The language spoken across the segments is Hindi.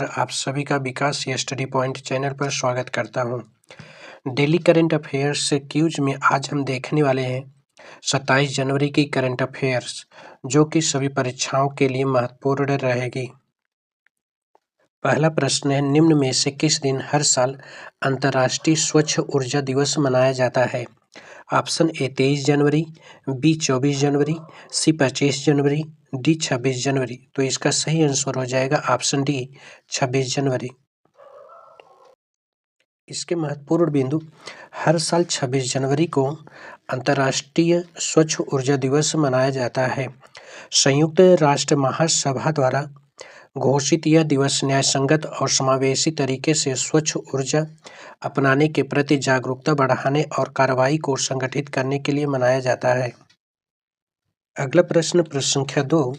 आप सभी का विकास स्टडी पॉइंट चैनल पर स्वागत करता हूं। डेली करंट अफेयर्स से क्यूज में आज हम देखने वाले हैं 27 जनवरी की करंट अफेयर्स, जो कि सभी परीक्षाओं के लिए महत्वपूर्ण रहेगी। पहला प्रश्न है, निम्न में से किस दिन हर साल अंतर्राष्ट्रीय स्वच्छ ऊर्जा दिवस मनाया जाता है? ऑप्शन ए 23 जनवरी, बी 24 जनवरी, सी 25 जनवरी, डी 26 जनवरी। तो इसका सही आंसर हो जाएगा ऑप्शन डी 26 जनवरी। इसके महत्वपूर्ण बिंदु, हर साल 26 जनवरी को अंतर्राष्ट्रीय स्वच्छ ऊर्जा दिवस मनाया जाता है। संयुक्त राष्ट्र महासभा द्वारा घोषित यह दिवस न्यायसंगत और समावेशी तरीके से स्वच्छ ऊर्जा अपनाने के प्रति जागरूकता बढ़ाने और कार्रवाई को संगठित करने के लिए मनाया जाता है। अगला प्रश्न संख्या 2,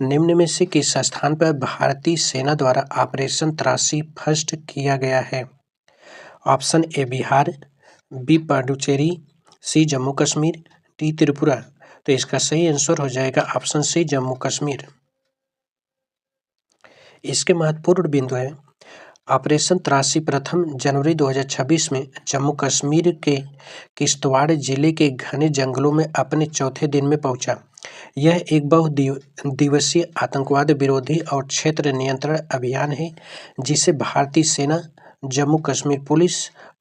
निम्न में से किस स्थान पर भारतीय सेना द्वारा ऑपरेशन त्रासी फर्स्ट किया गया है? Option A Bihar, B Puducherry, C Jammu Kashmir, D Tripura. तो इसका सही आंसर हो जाएगा ऑप्शन सी जम्मू कश्मीर। इसके महत्वपूर्ण बिंदु है, ऑपरेशन त्रासी प्रथम जनवरी 2026 में जम्मू कश्मीर के किश्तवाड़ जिले के घने जंगलों में अपने चौथे दिन में पहुंचा। यह एक बहुदिवसीय आतंकवाद विरोधी और क्षेत्र नियंत्रण अभियान है, जिसे भारतीय सेना, जम्मू कश्मीर पुलिस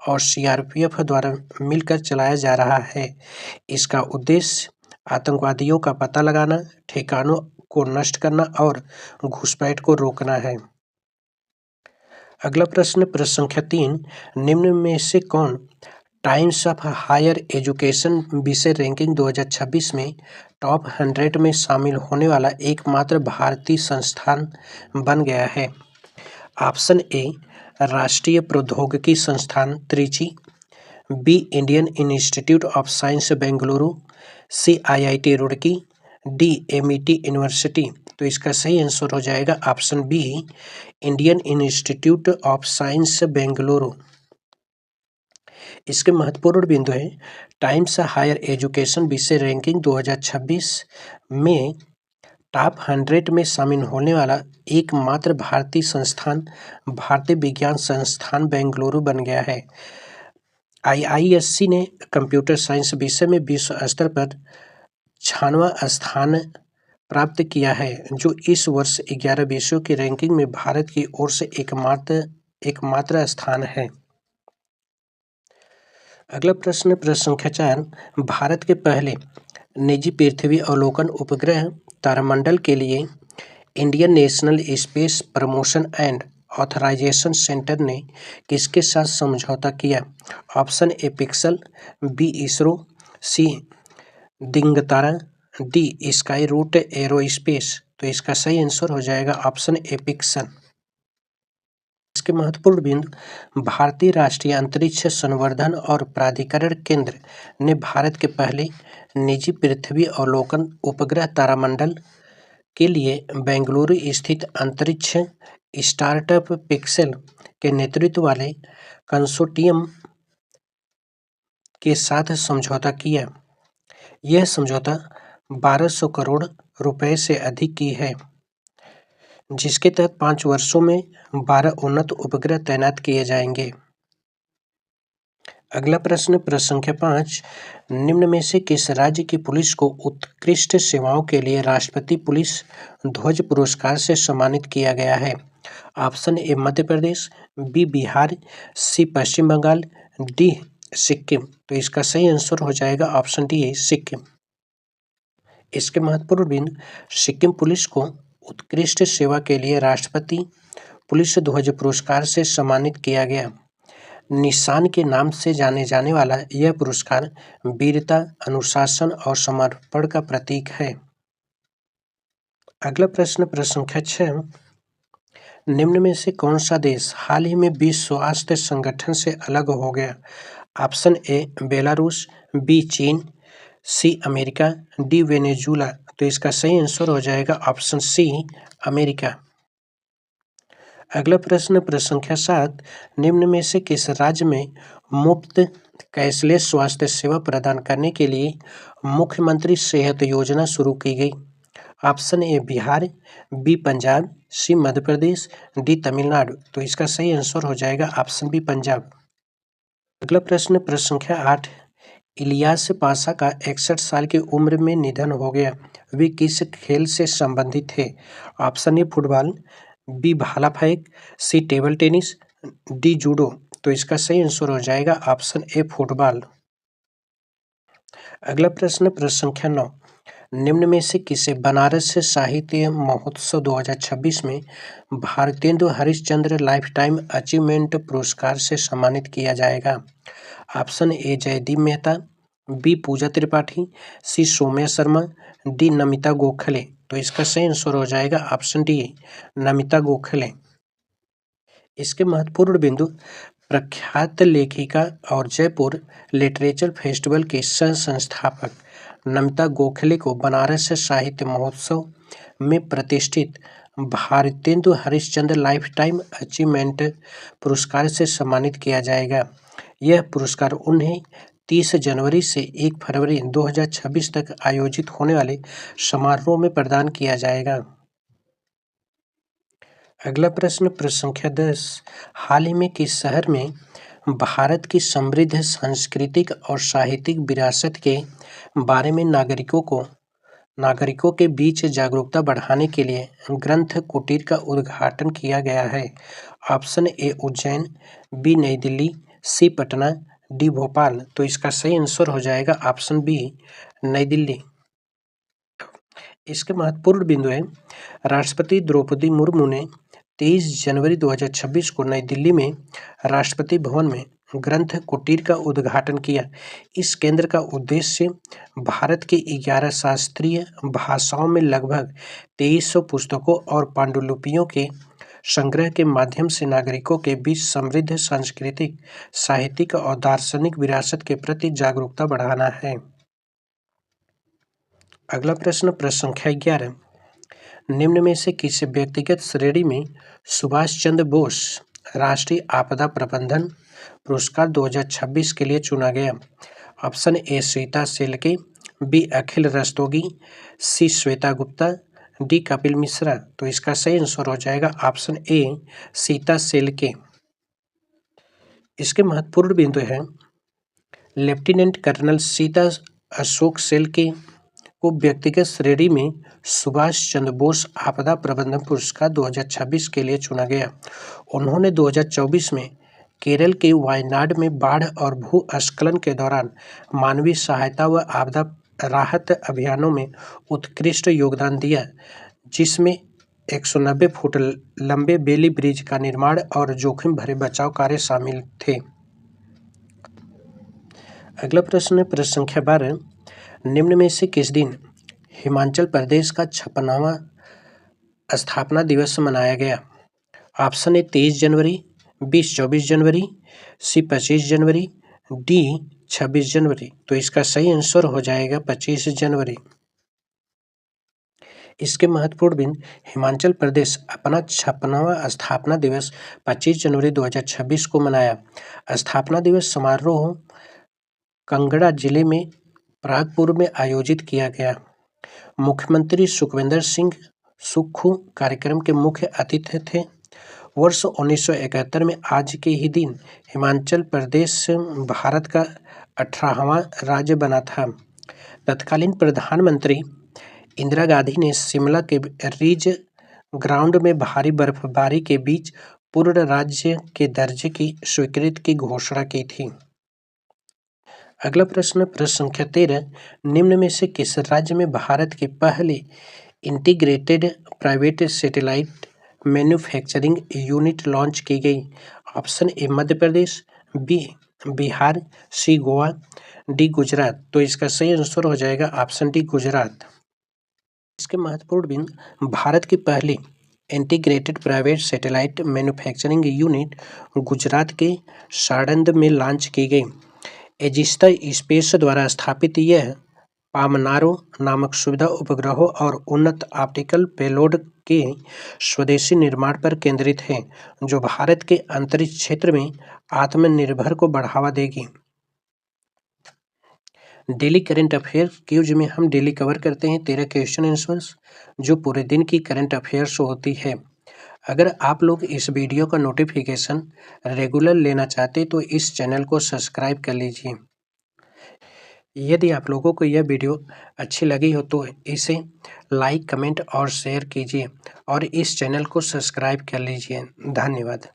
और सीआरपीएफ द्वारा मिलकर चलाया जा रहा है। इसका उद्देश्य आतंकवादियों का पता लगाना, ठिकानों को नष्ट करना और घुसपैठ को रोकना है। अगला प्रश्न संख्या 3, निम्न में से कौन टाइम्स ऑफ हायर एजुकेशन विषय रैंकिंग 2026 में टॉप 100 में शामिल होने वाला एकमात्र भारतीय संस्थान बन गया है? ऑप्शन ए राष्ट्रीय प्रौद्योगिकी संस्थान Trichy, B Indian Institute of Science Bengaluru, C IIT Roorkee, D MIT university. तो इसका सही आंसर हो जाएगा option B Indian Institute of Science Bengaluru. इसके महत्वपूर्ण बिंदु है, टाइम्स हायर एजुकेशन विषय रैंकिंग 2026 में टॉप 100 में शामिल होने वाला एकमात्र भारतीय संस्थान भारतीय विज्ञान संस्थान बेंगलुरु बन गया है। IISc ने कंप्यूटर साइंस विषय में विश्व स्तर पर 96वां स्थान प्राप्त किया है, जो इस वर्ष 11 विषयों की रैंकिंग में भारत की ओर से एकमात्र स्थान है। अगला प्रश्न संख्या 4, भारत के पहले निजी पृथ्वी अवलोकन उपग्रह तारामंडल के लिए Indian National Space Promotion and Authorisation Centre ने किसके साथ समझौता किया? Option A Pixxel, B ISRO, C Digantara, D Skyroot Aerospace. तो इसका सही आंसर हो जाएगा ऑप्शन ए पिक्सल। इसके महत्वपूर्ण बिंदु, भारतीय राष्ट्रीय अंतरिक्ष संवर्धन और प्राधिकरण केंद्र ने भारत के पहले निजी पृथ्वी अवलोकन उपग्रह तारामंडल के लिए बेंगलुरु स्थित अंतरिक्ष स्टार्टअप पिक्सेल के नेतृत्व वाले कंसोर्टियम के साथ समझौता किया। यह समझौता 1200 करोड़ रुपए से अधिक की है, जिसके तहत 5 वर्षों में 12 उन्नत उपग्रह तैनात किए जाएंगे। अगला प्रश्न संख्या 5, निम्न में से किस राज्य की पुलिस को उत्कृष्ट सेवाओं के लिए राष्ट्रपति पुलिस ध्वज पुरस्कार से सम्मानित किया गया है? Option A Madhya Pradesh, B Bihar, C Paschim Bangal, D Sikkim. तो इसका सही आंसर हो जाएगा ऑप्शन डी सिक्किम। इसके महत्वपूर्ण बिंदु, सिक्किम पुलिस को उत्कृष्ट सेवा के लिए राष्ट्रपति पुलिस ध्वज पुरस्कार से सम्मानित किया गया। निशान के नाम से जाने जाने वाला यह पुरस्कार वीरता, अनुशासन और समर्पण का प्रतीक है। अगला प्रश्न संख्या 6, निम्न में से कौन सा देश हाल ही में विश्व स्वास्थ्य संगठन से अलग हो गया? ऑप्शन ए बेलारूस, बी चीन, सी अमेरिका, डी वेनेजुला। तो इसका सही आंसर हो जाएगा ऑप्शन सी अमेरिका। अगला प्रश्न संख्या 7, निम्न में से किस राज्य में मुफ्त कैशलेस स्वास्थ्य सेवा प्रदान करने के लिए मुख्यमंत्री सेहत योजना शुरू की गई? Option A Bihar, B Punjab, C Madhya Pradesh, D Tamil Nadu. तो इसका सही आंसर हो जाएगा ऑप्शन बी पंजाब। अगला प्रश्न संख्या 8, इलियास पाशा का 61 साल की उम्र में निधन हो गया। वे किस खेल से संबंधित थे? ऑप्शन ए फुटबॉल, बी भाला फेंक, सी टेबल टेनिस, डी जूडो। तो इसका सही आंसर हो जाएगा ऑप्शन ए फुटबॉल। अगला प्रश्न संख्या 9, निम्न में से किसे बनारस साहित्य महोत्सव 2026 में Bharatendu Harishchandra life time achievement पुरस्कार से सम्मानित किया जाएगा? Option A Jaideep Mehta, B Pooja Tripathi, C Saumya Sharma, D Namita Gokhale. तो इसका सही आंसर हो जाएगा ऑप्शन डी नमिता गोखले। इसके महत्वपूर्ण बिंदु, प्रख्यात लेखिका और जयपुर लिटरेचर फेस्टिवल के सह संस्थापक नमिता गोखले को बनारस साहित्य महोत्सव में प्रतिष्ठित Bharatendu Harishchandra life time achievement पुरस्कार से सम्मानित किया जाएगा। यह पुरस्कार उन्हें 30 जनवरी से 1 फरवरी 2026 तक आयोजित होने वाले समारोह में प्रदान किया जाएगा। अगला प्रश्न संख्या 10, हाल ही में किस शहर में भारत की समृद्ध सांस्कृतिक और साहित्यिक विरासत के बारे में नागरिकों के बीच जागरूकता बढ़ाने के लिए ग्रंथ कुटीर का उद्घाटन किया गया है? ऑप्शन ए उज्जैन, बी नई दिल्ली, सी पटना, डी भोपाल। तो इसका सही आंसर हो जाएगा ऑप्शन बी नई दिल्ली। इसके महत्वपूर्ण बिंदु है, राष्ट्रपति द्रौपदी मुर्मू ने 23 जनवरी 2026 को नई दिल्ली में राष्ट्रपति भवन में ग्रंथ कुटीर का उद्घाटन किया। इस केंद्र का उद्देश्य भारत की 11 शास्त्रीय भाषाओं में लगभग 2300 पुस्तकों और पांडुलिपियों के संग्रह के माध्यम से नागरिकों के बीच समृद्ध सांस्कृतिक, साहित्यिक और दार्शनिक विरासत के प्रति जागरूकता बढ़ाना है। अगला प्रश्न संख्या 11, निम्न में से किस व्यक्तिगत श्रेणी में सुभाष चंद्र बोस राष्ट्रीय आपदा प्रबंधन पुरस्कार 2026 के लिए चुना गया? Option A Shweta Shelke, B Akhil Rastogi, C Shweta Gupta, D Kapil Mishra. तो इसका सही आंसर हो जाएगा ऑप्शन ए सीता शेलके। इसके महत्वपूर्ण बिंदु हैं, लेफ्टिनेंट कर्नल सीता अशोक शेलके को व्यक्तिगत श्रेणी में सुभाष चंद्र बोस आपदा प्रबंधन पुरस्कार 2026 के लिए चुना गया। उन्होंने 2024 में केरल के वायनाड में बाढ़ और भूस्खलन के दौरान मानवीय सहायता व आपदा राहत अभियानों में उत्कृष्ट योगदान दिया, जिसमें 190 फुट लंबे बेली ब्रिज का निर्माण और जोखिम भरे बचाव कार्य शामिल थे। अगला प्रश्न संख्या 12, निम्न में से किस दिन हिमाचल प्रदेश का 56वां स्थापना दिवस मनाया गया? ऑप्शन ए 23 जनवरी, बी 24 जनवरी, सी 25 जनवरी, डी 26 जनवरी। तो इसका सही आंसर हो जाएगा 25 जनवरी। इसके महत्वपूर्ण बिंदु, हिमाचल प्रदेश अपना 56वां स्थापना दिवस 25 जनवरी 2026 को मनाया। स्थापना दिवस समारोह कांगड़ा जिले में परागपुर में आयोजित किया गया। मुख्यमंत्री सुखविंदर सिंह सुक्खू कार्यक्रम के मुख्य अतिथि थे। वर्ष 1971 में आज के ही दिन हिमाचल प्रदेश भारत का 18वां राज्य बना था। तत्कालीन प्रधानमंत्री इंदिरा गांधी ने शिमला के रिज ग्राउंड में भारी बर्फबारी के बीच पूर्ण राज्य के दर्जे की स्वीकृति की घोषणा की थी। अगला प्रश्न संख्या 13, निम्न में से किस राज्य में भारत की पहली integrated private satellite manufacturing unit launch की गई? Option A Madhya Pradesh, B Bihar, C Goa, D Gujarat. तो इसका सही आंसर हो जाएगा ऑप्शन डी गुजरात। इसके महत्वपूर्ण बिंदु, भारत की पहली integrated private satellite manufacturing unit Gujarat के साड़ंद में लॉन्च की गई। एजिस्टा स्पेस द्वारा स्थापित यह पामनारो नामक सुविधा उपग्रहों और उन्नत ऑप्टिकल पेलोड के स्वदेशी निर्माण पर केंद्रित है, जो भारत के अंतरिक्ष क्षेत्र में आत्मनिर्भर को बढ़ावा देगी। डेली करंट अफेयर क्यूज में हम डेली कवर करते हैं 13 क्वेश्चन आंसर्स जो पूरे दिन की करंट अफेयर्स होती है। अगर आप लोग इस वीडियो का नोटिफिकेशन रेगुलर लेना चाहते तो इस चैनल को सब्सक्राइब कर लीजिए। यदि आप लोगों को यह वीडियो अच्छी लगी हो तो इसे लाइक, कमेंट और शेयर कीजिए और इस चैनल को सब्सक्राइब कर लीजिए। धन्यवाद।